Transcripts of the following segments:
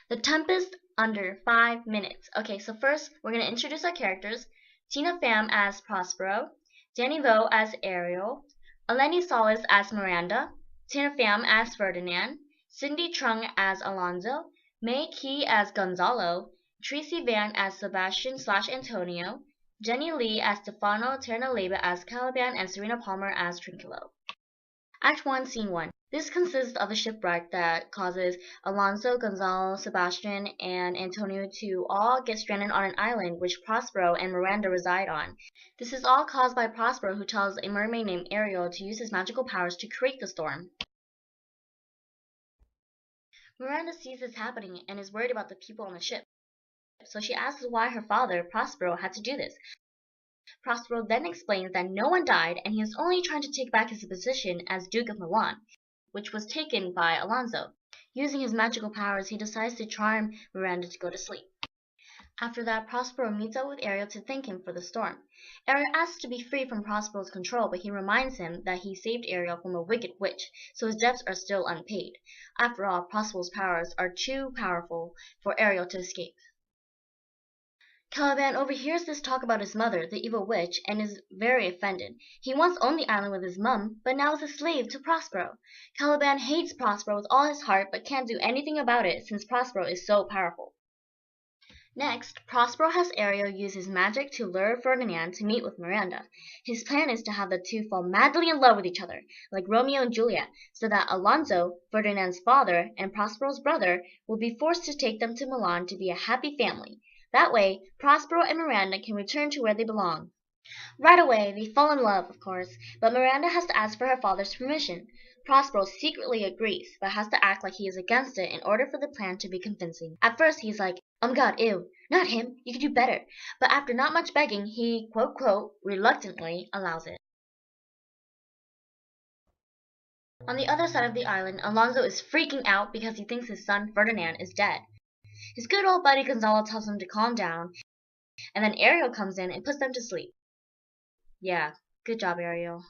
The Tempest under 5 minutes. Okay, so first we're going to introduce our characters. Tina Pham as Prospero, Danny Vo as Ariel, Eleni Solis as Miranda, Tina Pham as Ferdinand, Cindy Trung as Alonzo, May Key as Gonzalo, Tracy Van as Sebastian/Antonio, Jenny Lee as Stefano, Ternaleba as Caliban, and Serena Palmer as Trinculo. Act 1, Scene 1. This consists of a shipwreck that causes Alonso, Gonzalo, Sebastian, and Antonio to all get stranded on an island which Prospero and Miranda reside on. This is all caused by Prospero, who tells a mermaid named Ariel to use his magical powers to create the storm. Miranda sees this happening and is worried about the people on the ship, so she asks why her father, Prospero, had to do this. Prospero then explains that no one died and he is only trying to take back his position as Duke of Milan, which was taken by Alonso. Using his magical powers, he decides to charm Miranda to go to sleep. After that, Prospero meets up with Ariel to thank him for the storm. Ariel asks to be free from Prospero's control, but he reminds him that he saved Ariel from a wicked witch, so his debts are still unpaid. After all, Prospero's powers are too powerful for Ariel to escape. Caliban overhears this talk about his mother, the evil witch, and is very offended. He once owned the island with his mum, but now is a slave to Prospero. Caliban hates Prospero with all his heart, but can't do anything about it since Prospero is so powerful. Next, Prospero has Ariel use his magic to lure Ferdinand to meet with Miranda. His plan is to have the two fall madly in love with each other, like Romeo and Juliet, so that Alonso, Ferdinand's father, and Prospero's brother will be forced to take them to Milan to be a happy family. That way, Prospero and Miranda can return to where they belong. Right away, they fall in love, of course, but Miranda has to ask for her father's permission. Prospero secretly agrees, but has to act like he is against it in order for the plan to be convincing. At first, he's like, God, ew, not him, you could do better. But after not much begging, he, quote, reluctantly allows it. On the other side of the island, Alonso is freaking out because he thinks his son, Ferdinand, is dead. His good old buddy Gonzalo tells him to calm down, and then Ariel comes in and puts them to sleep. Yeah, good job, Ariel.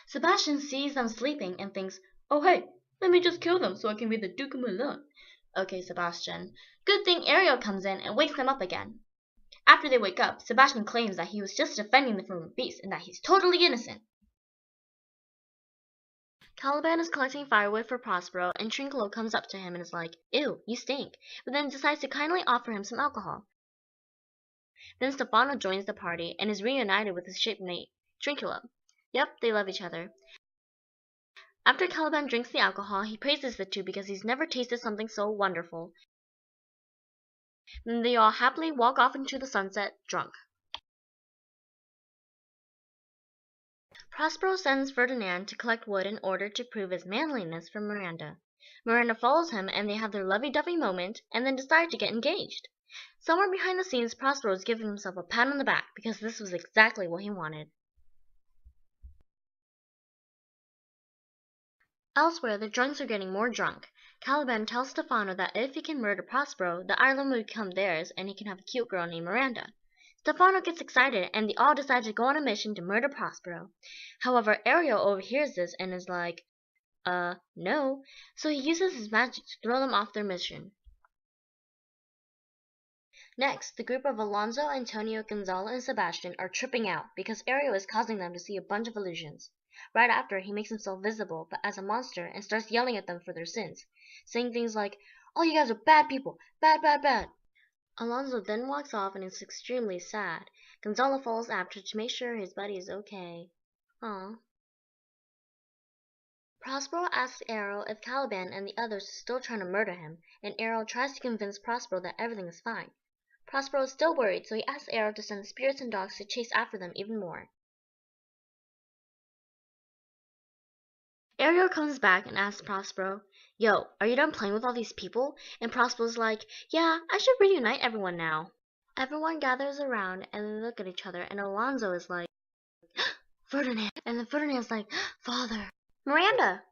Sebastian sees them sleeping and thinks, oh hey, let me just kill them so I can be the Duke of Milan. Okay, Sebastian. Good thing Ariel comes in and wakes them up again. After they wake up, Sebastian claims that he was just defending them from a beast and that he's totally innocent. Caliban is collecting firewood for Prospero, and Trinculo comes up to him and is like, ew, you stink, but then decides to kindly offer him some alcohol. Then Stefano joins the party and is reunited with his shipmate, Trinculo. Yep, they love each other. After Caliban drinks the alcohol, he praises the two because he's never tasted something so wonderful. Then they all happily walk off into the sunset, drunk. Prospero sends Ferdinand to collect wood in order to prove his manliness for Miranda. Miranda follows him and they have their lovey-dovey moment and then decide to get engaged. Somewhere behind the scenes, Prospero is giving himself a pat on the back because this was exactly what he wanted. Elsewhere, the drunks are getting more drunk. Caliban tells Stefano that if he can murder Prospero, the island will become theirs and he can have a cute girl named Miranda. Stefano gets excited and they all decide to go on a mission to murder Prospero. However, Ariel overhears this and is like, no, so he uses his magic to throw them off their mission. Next, the group of Alonso, Antonio, Gonzalo, and Sebastian are tripping out because Ariel is causing them to see a bunch of illusions. Right after, he makes himself visible, but as a monster, and starts yelling at them for their sins, saying things like, all you guys are bad people, bad, bad, bad. Alonso then walks off and is extremely sad. Gonzalo follows after to make sure his buddy is okay. Aww. Prospero asks Ariel if Caliban and the others are still trying to murder him, and Ariel tries to convince Prospero that everything is fine. Prospero is still worried, so he asks Ariel to send spirits and dogs to chase after them even more. Ariel comes back and asks Prospero, yo, are you done playing with all these people? And Prospero's like, yeah, I should reunite everyone now. Everyone gathers around and they look at each other and Alonso is like, Ferdinand. And then Ferdinand's like, Father. Miranda.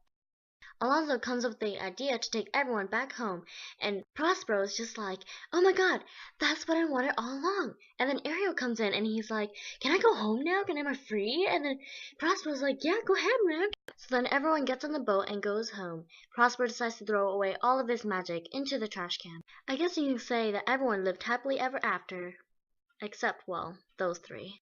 Alonso comes up with the idea to take everyone back home, and Prospero is just like, oh my god, that's what I wanted all along. And then Ariel comes in and he's like, can I go home now? Am I free? And then Prospero's like, yeah, go ahead, man. So then everyone gets on the boat and goes home. Prospero decides to throw away all of his magic into the trash can. I guess you can say that everyone lived happily ever after, except, well, those three.